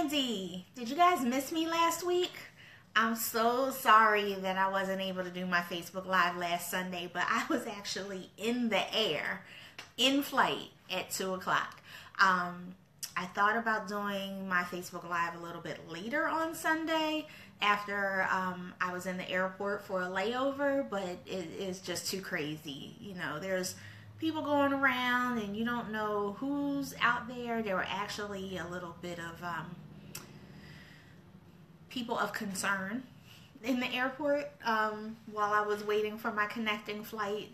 Randy. Did you guys miss me last week? I'm so sorry that I wasn't able to do my Facebook Live last Sunday, but I was actually in the air, in flight at 2 o'clock. I thought about doing my Facebook Live a little bit later on Sunday after I was in the airport for a layover, but it is just too crazy. You know, there's people going around and you don't know who's out there. There were actually a little bit of people of concern in the airport while I was waiting for my connecting flight.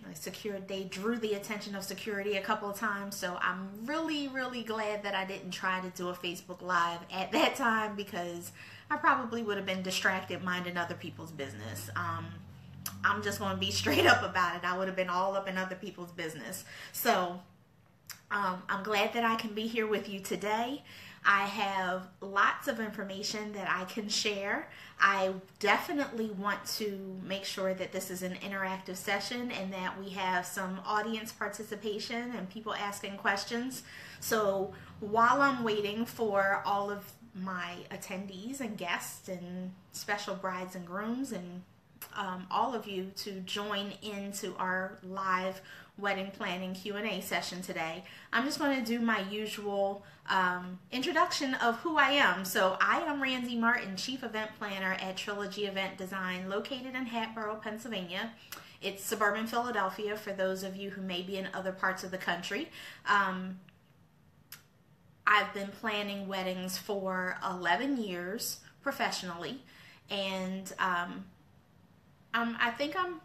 They drew the attention of security a couple of times, so I'm really glad that I didn't try to do a Facebook Live at that time, because I probably would have been distracted minding other people's business. I'm just going to be straight up about it. I would have been all up in other people's business. So I'm glad that I can be here with you today. I have lots of information that I can share. I definitely want to make sure that this is an interactive session and that we have some audience participation and people asking questions. So while I'm waiting for all of my attendees and guests and special brides and grooms and all of you to join into our live wedding planning Q&A session today, I'm just going to do my usual introduction of who I am. So I am Randy Martin, Chief Event Planner at Trilogy Event Design, located in Hatboro, Pennsylvania. It's suburban Philadelphia for those of you who may be in other parts of the country. I've been planning weddings for 11 years professionally, and I think I'm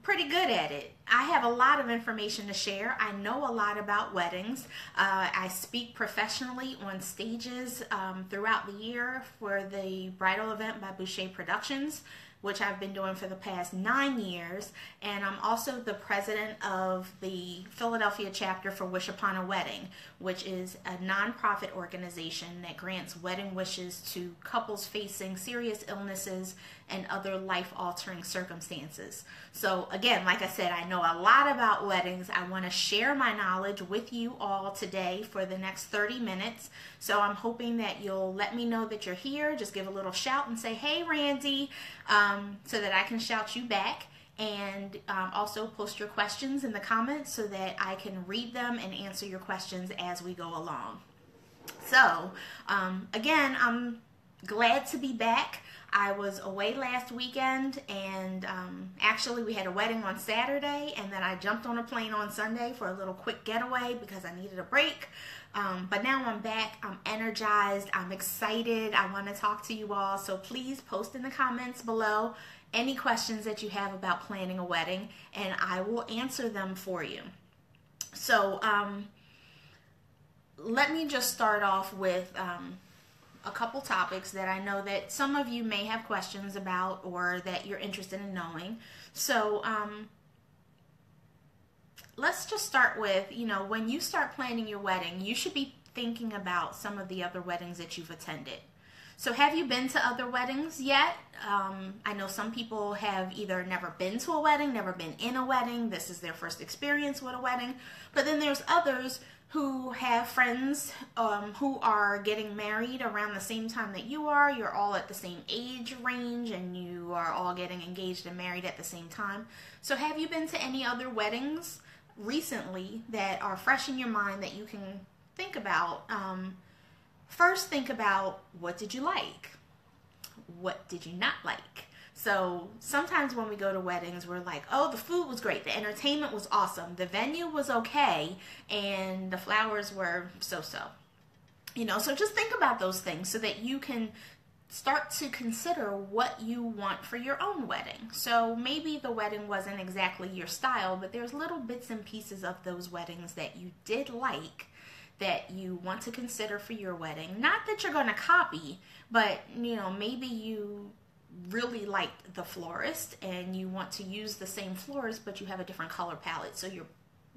pretty good at it. I have a lot of information to share. I know a lot about weddings. I speak professionally on stages throughout the year for the bridal event by Boucher Productions, which I've been doing for the past 9 years. And I'm also the president of the Philadelphia chapter for Wish Upon a Wedding, which is a nonprofit organization that grants wedding wishes to couples facing serious illnesses and other life-altering circumstances. So again, like I said, I know a lot about weddings. I want to share my knowledge with you all today for the next 30 minutes. So I'm hoping that you'll let me know that you're here. Just give a little shout and say, "Hey, Randy," so that I can shout you back. And also post your questions in the comments so that I can read them and answer your questions as we go along. So again, I'm glad to be back. I was away last weekend, and actually we had a wedding on Saturday, and then I jumped on a plane on Sunday for a little quick getaway because I needed a break. But now I'm back. I'm energized. I'm excited. I want to talk to you all. So please post in the comments below any questions that you have about planning a wedding, and I will answer them for you. So let me just start off with a couple topics that I know that some of you may have questions about or that you're interested in knowing. So let's just start with, when you start planning your wedding, you should be thinking about some of the other weddings that you've attended. So have you been to other weddings yet? I know some people have either never been to a wedding, never been in a wedding. This is their first experience with a wedding. But then there's others who have friends who are getting married around the same time that you are. You're all at the same age range and you are all getting engaged and married at the same time. So have you been to any other weddings recently that are fresh in your mind that you can think about? First, think about, what did you like? What did you not like? So sometimes when we go to weddings, we're like, oh, the food was great, the entertainment was awesome, the venue was okay, and the flowers were so-so. So just think about those things so that you can start to consider what you want for your own wedding. So maybe the wedding wasn't exactly your style, but there's little bits and pieces of those weddings that you did like that you want to consider for your wedding. Not that you're going to copy, but maybe you really liked the florist and you want to use the same florist, but you have a different color palette, so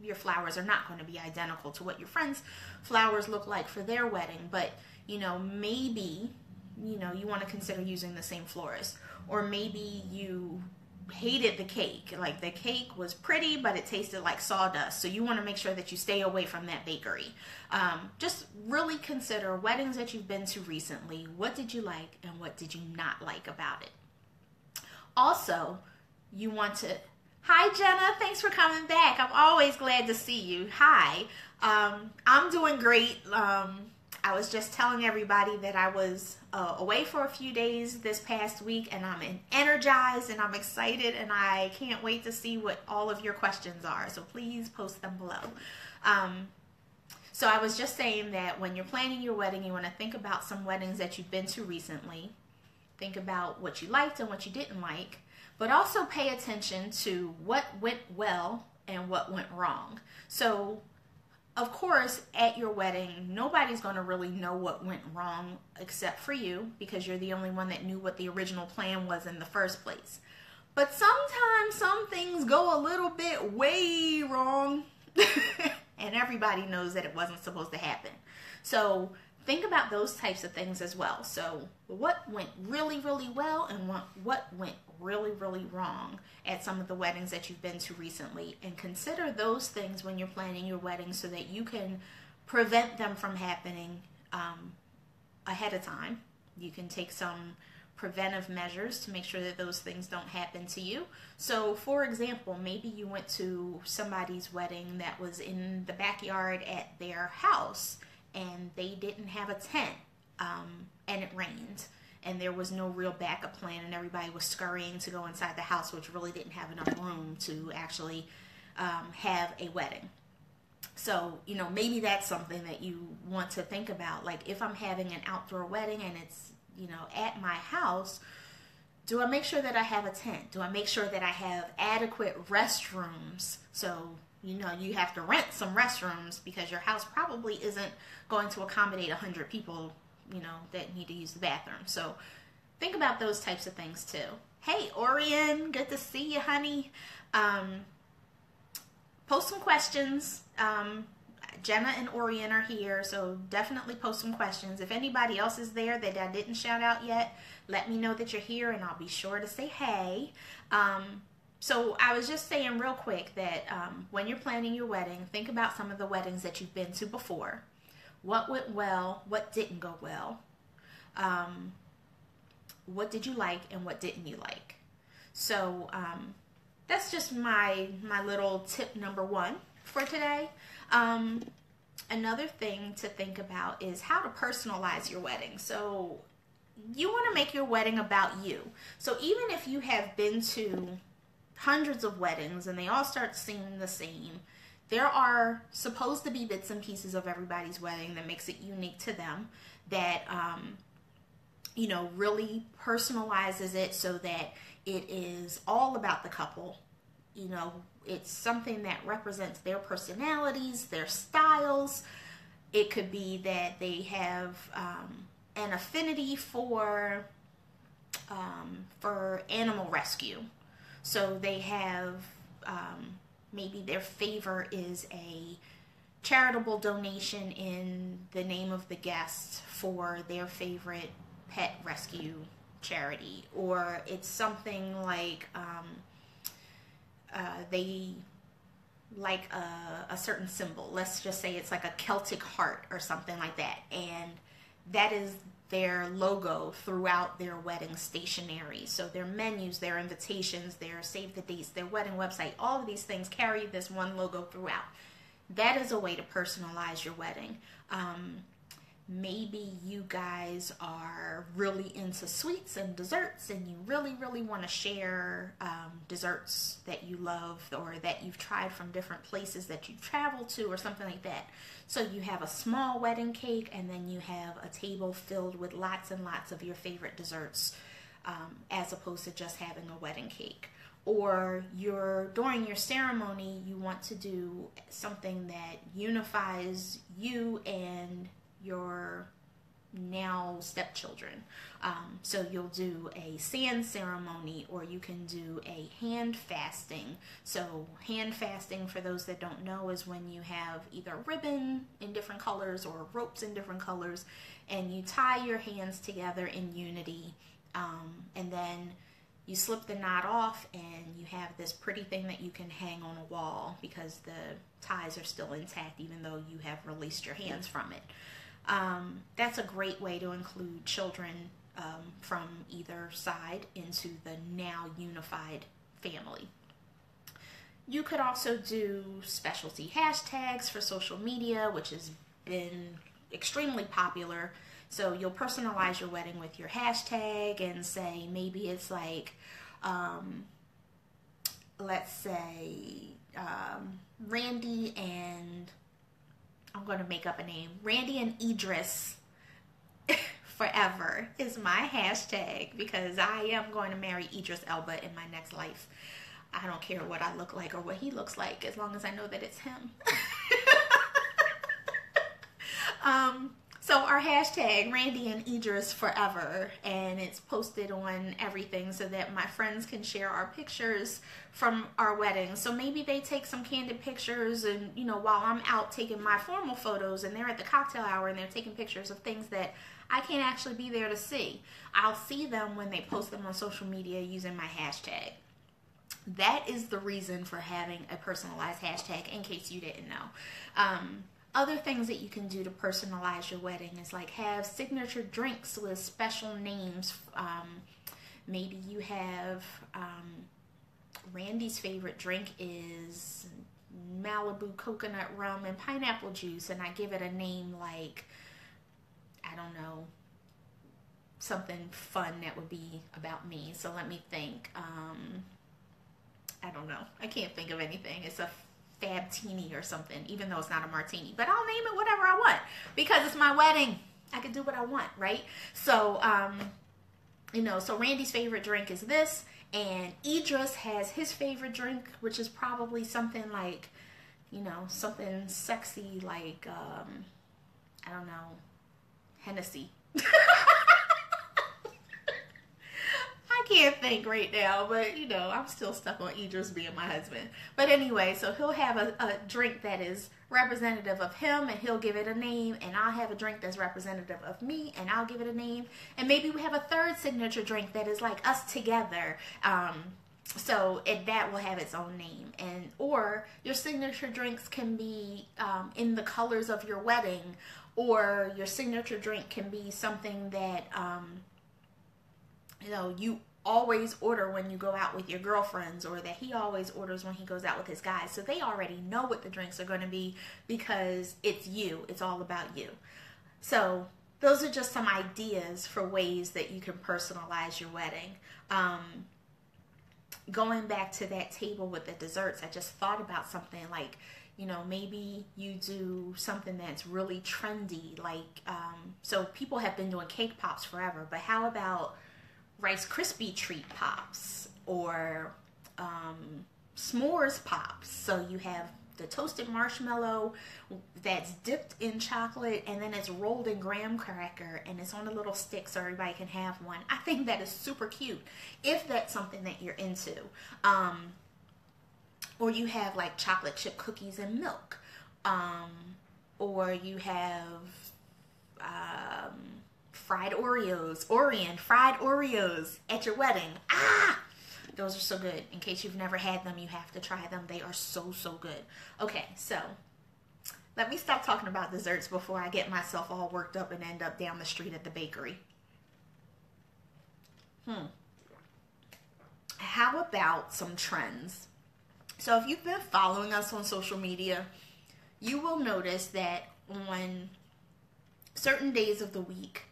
your flowers are not going to be identical to what your friends' flowers look like for their wedding. But maybe you want to consider using the same florist, or maybe you hated the cake. Like, the cake was pretty, but it tasted like sawdust. So you want to make sure that you stay away from that bakery. Just really consider weddings that you've been to recently. What did you like and what did you not like about it? Also, you want to... Hi, Jenna. Thanks for coming back. I'm always glad to see you. Hi. I'm doing great. I was just telling everybody that I was away for a few days this past week, and I'm energized and I'm excited, and I can't wait to see what all of your questions are. So please post them below. So I was just saying that when you're planning your wedding, you want to think about some weddings that you've been to recently. Think about what you liked and what you didn't like, but also pay attention to what went well and what went wrong. So, of course, at your wedding, nobody's going to really know what went wrong except for you, because you're the only one that knew what the original plan was in the first place. But sometimes some things go a little bit way wrong, and everybody knows that it wasn't supposed to happen. So think about those types of things as well. So what went really, really well and what went really, really wrong at some of the weddings that you've been to recently, and consider those things when you're planning your wedding so that you can prevent them from happening ahead of time. You can take some preventive measures to make sure that those things don't happen to you. So, for example, maybe you went to somebody's wedding that was in the backyard at their house, and they didn't have a tent, and it rained, and there was no real backup plan, and everybody was scurrying to go inside the house, which really didn't have enough room to actually have a wedding. So, maybe that's something that you want to think about. Like, if I'm having an outdoor wedding and it's, at my house, do I make sure that I have a tent? Do I make sure that I have adequate restrooms? So, you have to rent some restrooms because your house probably isn't going to accommodate 100 people, that need to use the bathroom. So think about those types of things too. Hey, Orion, good to see you, honey. Post some questions. Jenna and Orion are here, so definitely post some questions. If anybody else is there that I didn't shout out yet, let me know that you're here and I'll be sure to say hey. So I was just saying real quick that when you're planning your wedding, think about some of the weddings that you've been to before. What went well, what didn't go well, what did you like and what didn't you like. So that's just my little tip number one for today. Another thing to think about is how to personalize your wedding. So you want to make your wedding about you. So even if you have been to hundreds of weddings and they all start seeming the same, there are supposed to be bits and pieces of everybody's wedding that makes it unique to them, that really personalizes it so that it is all about the couple. It's something that represents their personalities, their styles. It could be that they have an affinity for animal rescue. So they have maybe their favor is a charitable donation in the name of the guest for their favorite pet rescue charity, or it's something like they like a certain symbol. Let's just say it's like a Celtic heart or something like that, and that is their logo throughout their wedding stationery. So their menus, their invitations, their save the dates, their wedding website, all of these things carry this one logo throughout. That is a way to personalize your wedding. Maybe you guys are really into sweets and desserts, and you really, really want to share desserts that you love or that you've tried from different places that you've traveled to or something like that. So you have a small wedding cake, and then you have a table filled with lots and lots of your favorite desserts, as opposed to just having a wedding cake. Or during your ceremony, you want to do something that unifies you and your now stepchildren. So you'll do a sand ceremony, or you can do a hand fasting. So hand fasting, for those that don't know, is when you have either ribbon in different colors or ropes in different colors, and you tie your hands together in unity, and then you slip the knot off and you have this pretty thing that you can hang on a wall because the ties are still intact even though you have released your hands from it. That's a great way to include children from either side into the now unified family. You could also do specialty hashtags for social media, which has been extremely popular. So you'll personalize your wedding with your hashtag and say, maybe it's like, let's say, Randy and, I'm going to make up a name, Randy and Idris forever is my hashtag, because I am going to marry Idris Elba in my next life. I don't care what I look like or what he looks like, as long as I know that it's him. So our hashtag, Randy and Idris forever, and it's posted on everything so that my friends can share our pictures from our wedding. So maybe they take some candid pictures, and while I'm out taking my formal photos and they're at the cocktail hour and they're taking pictures of things that I can't actually be there to see. I'll see them when they post them on social media using my hashtag. That is the reason for having a personalized hashtag, in case you didn't know. Other things that you can do to personalize your wedding is like have signature drinks with special names. Maybe you have Randy's favorite drink is Malibu coconut rum and pineapple juice, and I give it a name like, I don't know, something fun that would be about me. So let me think. I don't know. I can't think of anything. It's a Fabtini or something, even though it's not a martini. But I'll name it whatever I want because it's my wedding. I can do what I want, right? So, so Randy's favorite drink is this, and Idris has his favorite drink, which is probably something like, something sexy like, I don't know, Hennessy. I can't think right now, but I'm still stuck on Idris being my husband. But anyway, so he'll have a drink that is representative of him and he'll give it a name, and I'll have a drink that's representative of me and I'll give it a name, and maybe we have a third signature drink that is like us together. So that will have its own name, or your signature drinks can be in the colors of your wedding, or your signature drink can be something that you always order when you go out with your girlfriends, or that he always orders when he goes out with his guys. So they already know what the drinks are going to be because it's you. It's all about you. So those are just some ideas for ways that you can personalize your wedding. Going back to that table with the desserts, I just thought about something like, maybe you do something that's really trendy. Like, so people have been doing cake pops forever, but how about Rice Krispie treat pops, or s'mores pops? So you have the toasted marshmallow that's dipped in chocolate, and then it's rolled in graham cracker, and it's on a little stick so everybody can have one. I think that is super cute if that's something that you're into. Or you have like chocolate chip cookies and milk, or you have fried Oreos at your wedding. Those are so good. In case you've never had them, you have to try them. They are so, so good. Okay, so let me stop talking about desserts before I get myself all worked up and end up down the street at the bakery. How about some trends? So if you've been following us on social media, you will notice that on certain days of the week,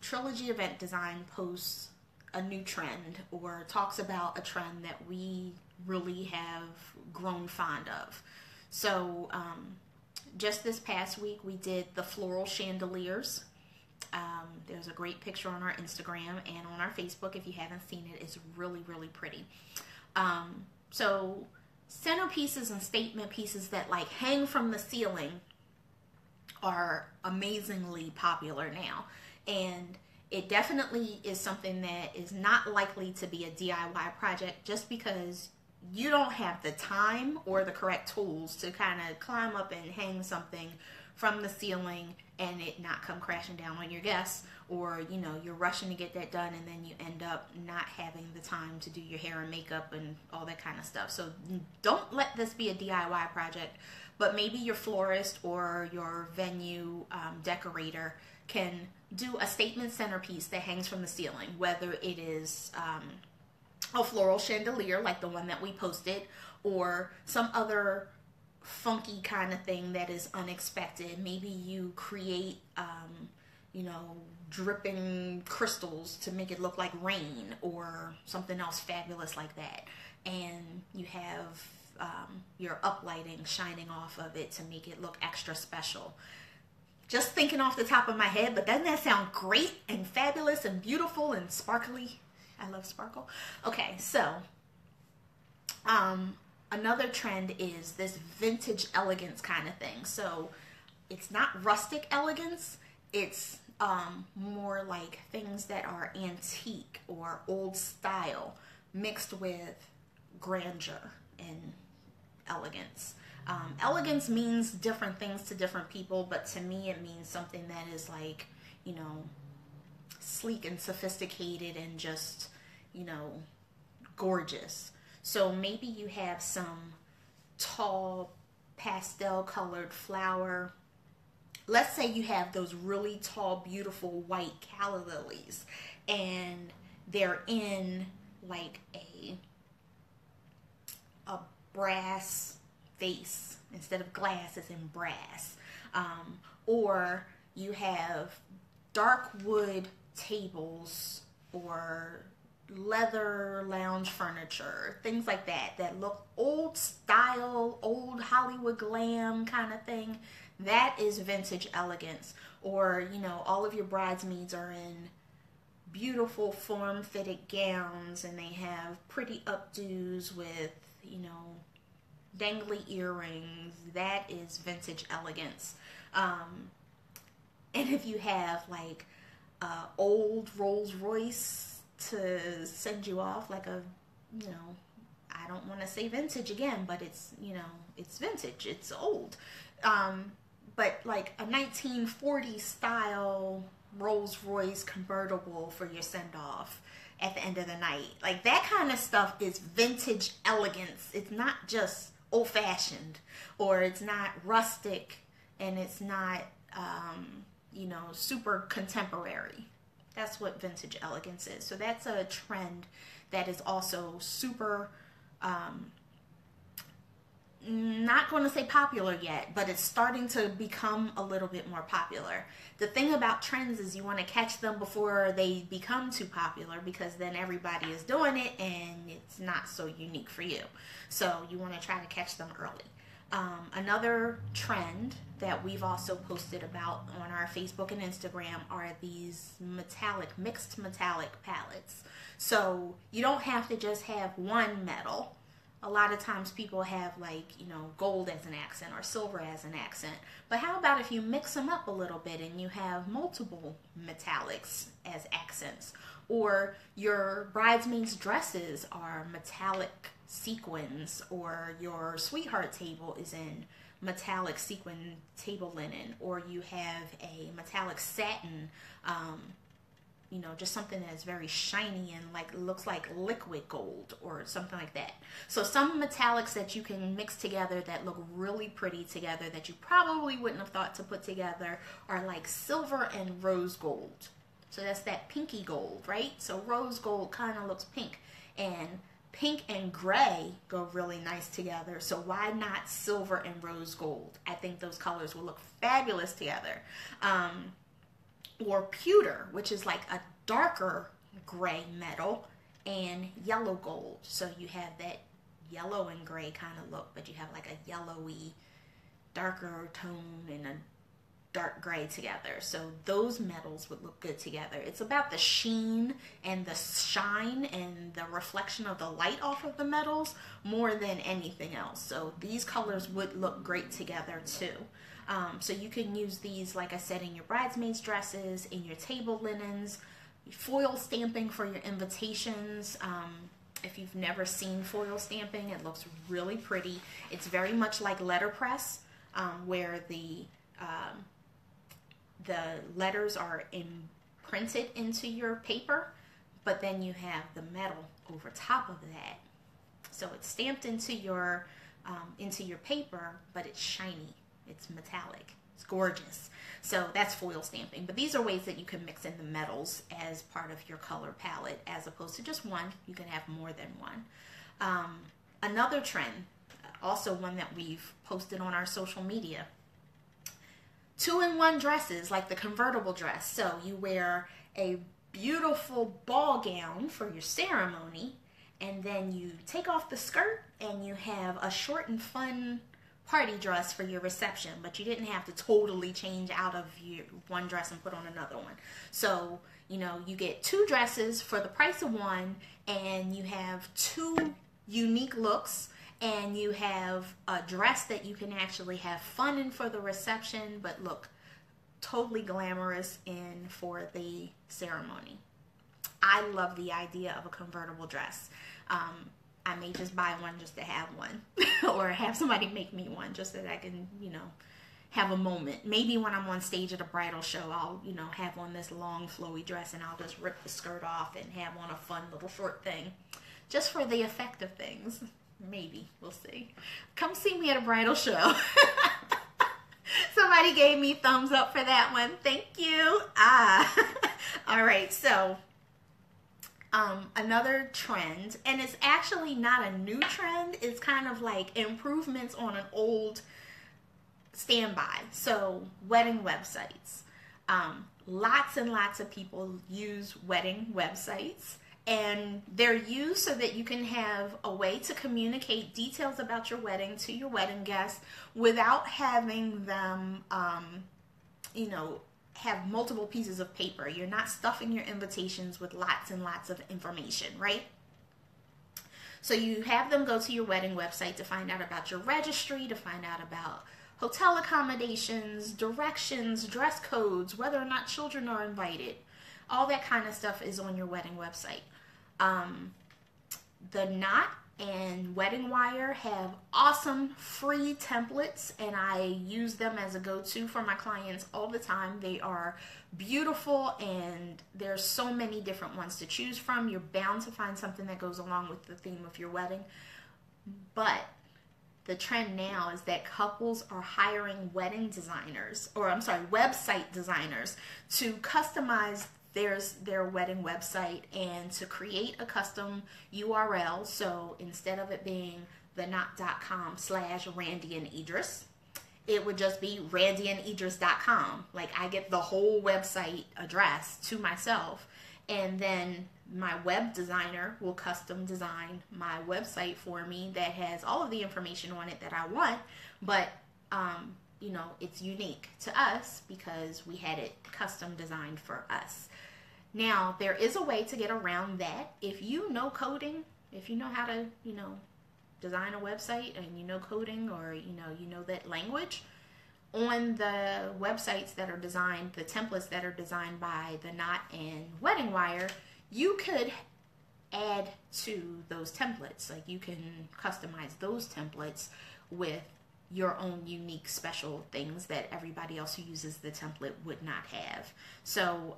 Trilogy Event Design posts a new trend or talks about a trend that we really have grown fond of. So just this past week, we did the floral chandeliers. There's a great picture on our Instagram and on our Facebook. If you haven't seen it, it's really, really pretty. So centerpieces and statement pieces that like hang from the ceiling are amazingly popular now. And it definitely is something that is not likely to be a DIY project just because you don't have the time or the correct tools to kind of climb up and hang something from the ceiling and it not come crashing down on your guests, or you know, you're rushing to get that done and then you end up not having the time to do your hair and makeup and all that kind of stuff. So don't let this be a DIY project, but maybe your florist or your venue decorator can do a statement centerpiece that hangs from the ceiling, whether it is a floral chandelier like the one that we posted, or some other funky kind of thing that is unexpected. Maybe you create you know, dripping crystals to make it look like rain, or something else fabulous like that, and you have your uplighting shining off of it to make it look extra special. Just thinking off the top of my head, but doesn't that sound great and fabulous and beautiful and sparkly? I love sparkle. Okay, so another trend is this vintage elegance kind of thing. So it's not rustic elegance, it's more like things that are antique or old style mixed with grandeur and elegance. Elegance means different things to different people, but to me it means something that is like, you know, sleek and sophisticated and just, you know, gorgeous. So maybe you have some tall pastel colored flower. Let's say you have those really tall, beautiful white calla lilies, and they're in like a brass vase. Instead of glass, it's in brass. Or you have dark wood tables or leather lounge furniture, things like that, that look old style, old Hollywood glam kind of thing. That is vintage elegance. Or, you know, all of your bridesmaids are in beautiful form-fitted gowns and they have pretty updos with, you know, dangly earrings. That is vintage elegance. And if you have like old Rolls Royce to send you off, like a, you know, I don't want to say vintage again, but it's, you know, it's vintage, it's old. But like a 1940 style Rolls Royce convertible for your send off at the end of the night. Like that kind of stuff is vintage elegance. It's not just old fashioned, or it's not rustic, and it's not, you know, super contemporary. That's what vintage elegance is. So that's a trend that is also super, not going to say popular yet, but it's starting to become a little bit more popular. The thing about trends is you want to catch them before they become too popular, because then everybody is doing it and it's not so unique for you. So you want to try to catch them early. Another trend that we've also posted about on our Facebook and Instagram are these mixed metallic palettes. So you don't have to just have one metal. A lot of times people have, like, you know, gold as an accent or silver as an accent. But how about if you mix them up a little bit and you have multiple metallics as accents? Or your bridesmaids' dresses are metallic sequins, or your sweetheart table is in metallic sequin table linen, or you have a metallic satin, you know, just something that's very shiny and like looks like liquid gold or something like that. So some metallics that you can mix together that look really pretty together that you probably wouldn't have thought to put together are like silver and rose gold. So that's that pinky gold, right? So rose gold kind of looks pink, and pink and gray go really nice together. So why not silver and rose gold? I think those colors will look fabulous together. Or pewter, which is like a darker gray metal, and yellow gold. So you have that yellow and gray kind of look, but you have like a yellowy, darker tone and a dark gray together. So those metals would look good together. It's about the sheen and the shine and the reflection of the light off of the metals more than anything else. So these colors would look great together too. So you can use these, like I said, in your bridesmaids' dresses, in your table linens, foil stamping for your invitations. If you've never seen foil stamping, it looks really pretty. It's very much like letterpress, where the the letters are imprinted into your paper, but then you have the metal over top of that. So it's stamped into your paper, but it's shiny, it's metallic, it's gorgeous. So that's foil stamping. But these are ways that you can mix in the metals as part of your color palette, as opposed to just one. You can have more than one. Another trend, also one that we've posted on our social media, 2-in-1 dresses, like the convertible dress. So you wear a beautiful ball gown for your ceremony, and then you take off the skirt and you have a short and fun party dress for your reception, but you didn't have to totally change out of your one dress and put on another one. So, you know, you get 2 dresses for the price of one, and you have 2 unique looks, and you have a dress that you can actually have fun in for the reception, but look totally glamorous in for the ceremony. I love the idea of a convertible dress. I may just buy one just to have one or have somebody make me one just so that I can, you know, have a moment. Maybe when I'm on stage at a bridal show, I'll, you know, have on this long flowy dress and I'll just rip the skirt off and have on a fun little short thing just for the effect of things. Maybe. We'll see. Come see me at a bridal show. Somebody gave me thumbs up for that one. Thank you. All right. So another trend, and it's actually not a new trend. It's kind of like improvements on an old standby. So wedding websites. Lots and lots of people use wedding websites. And they're used so that you can have a way to communicate details about your wedding to your wedding guests without having them, you know, have multiple pieces of paper. You're not stuffing your invitations with lots and lots of information, right? So you have them go to your wedding website to find out about your registry, to find out about hotel accommodations, directions, dress codes, whether or not children are invited. All that kind of stuff is on your wedding website. The Knot and Wedding Wire have awesome free templates, and I use them as a go-to for my clients all the time. They are beautiful, and there's so many different ones to choose from. You're bound to find something that goes along with the theme of your wedding. But the trend now is that couples are hiring wedding designers, or I'm sorry, website designers to customize their wedding website and to create a custom URL. So instead of it being theknot.com/Randy and Idris, it would just be randyandidris.com. Like, I get the whole website address to myself, and then my web designer will custom design my website for me that has all of the information on it that I want, but you know, it's unique to us because we had it custom designed for us. Now, there is a way to get around that. If you know coding, if you know how to, you know, design a website, and you know coding, or you know that language, on the websites that are designed, the templates that are designed by The Knot and Wedding Wire, you could add to those templates. Like, you can customize those templates with your own unique special things that everybody else who uses the template would not have. So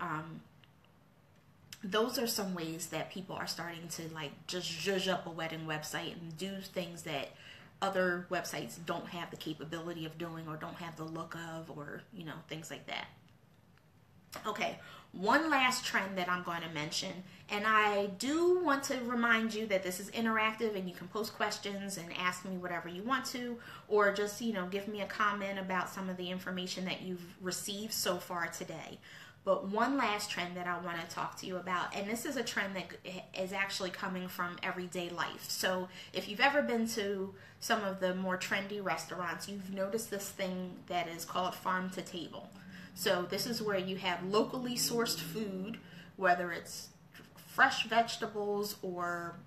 those are some ways that people are starting to like just zhuzh up a wedding website and do things that other websites don't have the capability of doing, or don't have the look of, or, you know, things like that. Okay, one last trend that I'm going to mention, and I do want to remind you that this is interactive and you can post questions and ask me whatever you want to, or just, you know, give me a comment about some of the information that you've received so far today. But one last trend that I want to talk to you about, and this is a trend that is actually coming from everyday life. So if you've ever been to some of the more trendy restaurants, you've noticed this thing that is called farm to table. So this is where you have locally sourced food, whether it's fresh vegetables or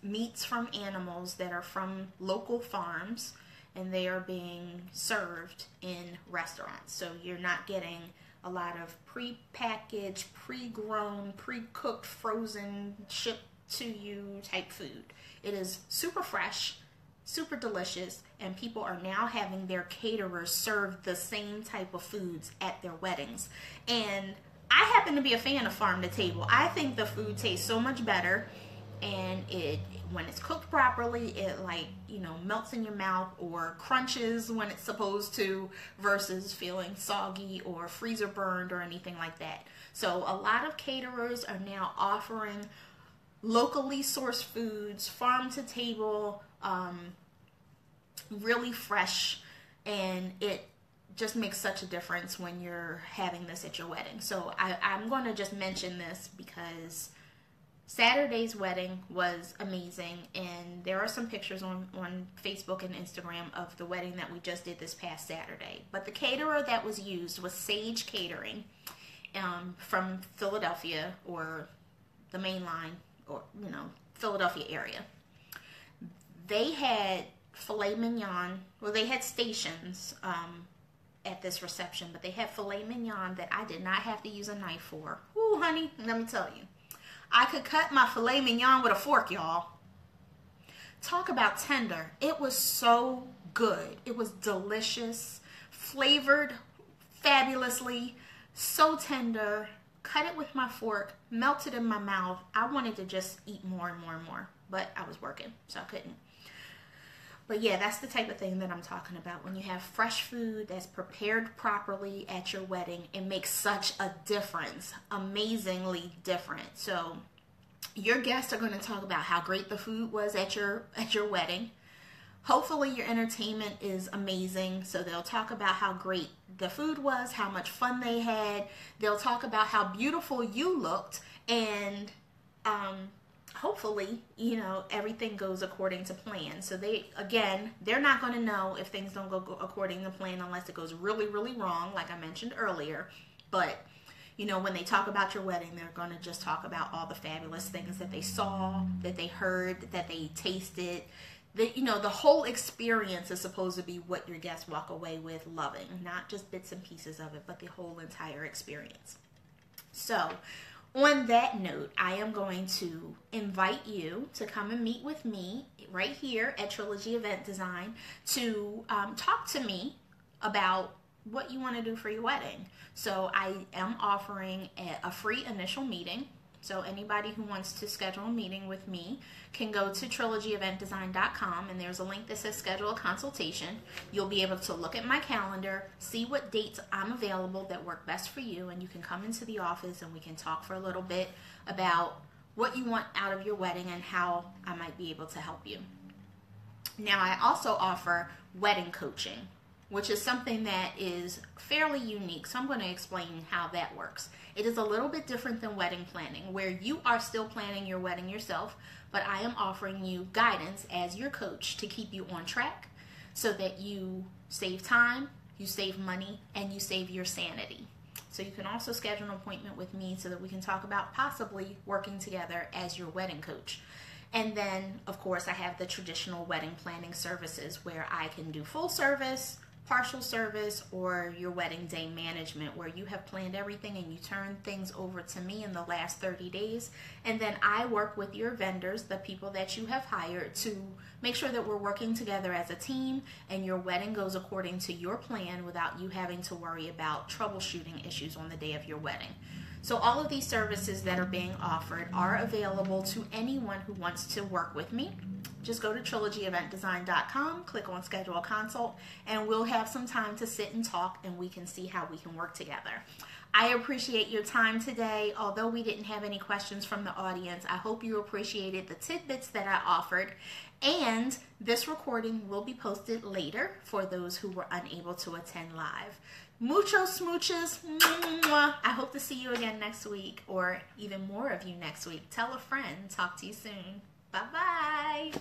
meats from animals that are from local farms, and they are being served in restaurants. So you're not getting a lot of pre-packaged, pre-grown, pre-cooked, frozen, shipped to you type food. It is super fresh, super delicious, and people are now having their caterers serve the same type of foods at their weddings. And I happen to be a fan of farm to table. I think the food tastes so much better, and when it's cooked properly, it melts in your mouth or crunches when it's supposed to, versus feeling soggy or freezer burned or anything like that. So a lot of caterers are now offering locally sourced foods, farm to table, really fresh, and it just makes such a difference when you're having this at your wedding. So I'm going to just mention this because Saturday's wedding was amazing, and there are some pictures on Facebook and Instagram of the wedding that we just did this past Saturday. But the caterer that was used was Sage Catering from Philadelphia, or the main line, or Philadelphia area. They had filet mignon. Well, they had stations at this reception, but they had filet mignon that I did not have to use a knife for. Ooh, honey, let me tell you, I could cut my filet mignon with a fork, y'all. Talk about tender. It was so good. It was delicious, flavored fabulously, so tender. Cut it with my fork, melted in my mouth. I wanted to just eat more and more and more, but I was working, so I couldn't. But yeah, that's the type of thing that I'm talking about. When you have fresh food that's prepared properly at your wedding, it makes such a difference. Amazingly different. So your guests are going to talk about how great the food was at your wedding. Hopefully your entertainment is amazing. So they'll talk about how great the food was, how much fun they had. They'll talk about how beautiful you looked, and hopefully, everything goes according to plan. So they're not going to know if things don't go according to plan unless it goes really, really wrong, like I mentioned earlier. But, when they talk about your wedding, they're going to just talk about all the fabulous things that they saw, that they heard, that they tasted. The whole experience is supposed to be what your guests walk away with loving, not just bits and pieces of it, but the whole entire experience. So, on that note, I am going to invite you to come and meet with me right here at Trilogy Event Design to talk to me about what you want to do for your wedding. So I am offering a free initial meeting. So anybody who wants to schedule a meeting with me can go to trilogyeventdesign.com, and there's a link that says schedule a consultation. You'll be able to look at my calendar, see what dates I'm available that work best for you, and you can come into the office and we can talk for a little bit about what you want out of your wedding and how I might be able to help you. Now, I also offer wedding coaching, which is something that is fairly unique. So I'm going to explain how that works. It is a little bit different than wedding planning, where you are still planning your wedding yourself, but I am offering you guidance as your coach to keep you on track so that you save time, you save money, and you save your sanity. So you can also schedule an appointment with me so that we can talk about possibly working together as your wedding coach. And then, of course, I have the traditional wedding planning services where I can do full service, partial service, or your wedding day management, where you have planned everything and you turn things over to me in the last 30 days. And then I work with your vendors, the people that you have hired, to make sure that we're working together as a team and your wedding goes according to your plan without you having to worry about troubleshooting issues on the day of your wedding. So all of these services that are being offered are available to anyone who wants to work with me. Just go to trilogyeventdesign.com, click on schedule a consult, and we'll have some time to sit and talk and we can see how we can work together. I appreciate your time today. Although we didn't have any questions from the audience, I hope you appreciated the tidbits that I offered. And this recording will be posted later for those who were unable to attend live. Mucho smooches. Mwah. I hope to see you again next week, or even more of you next week. Tell a friend. Talk to you soon. Bye-bye.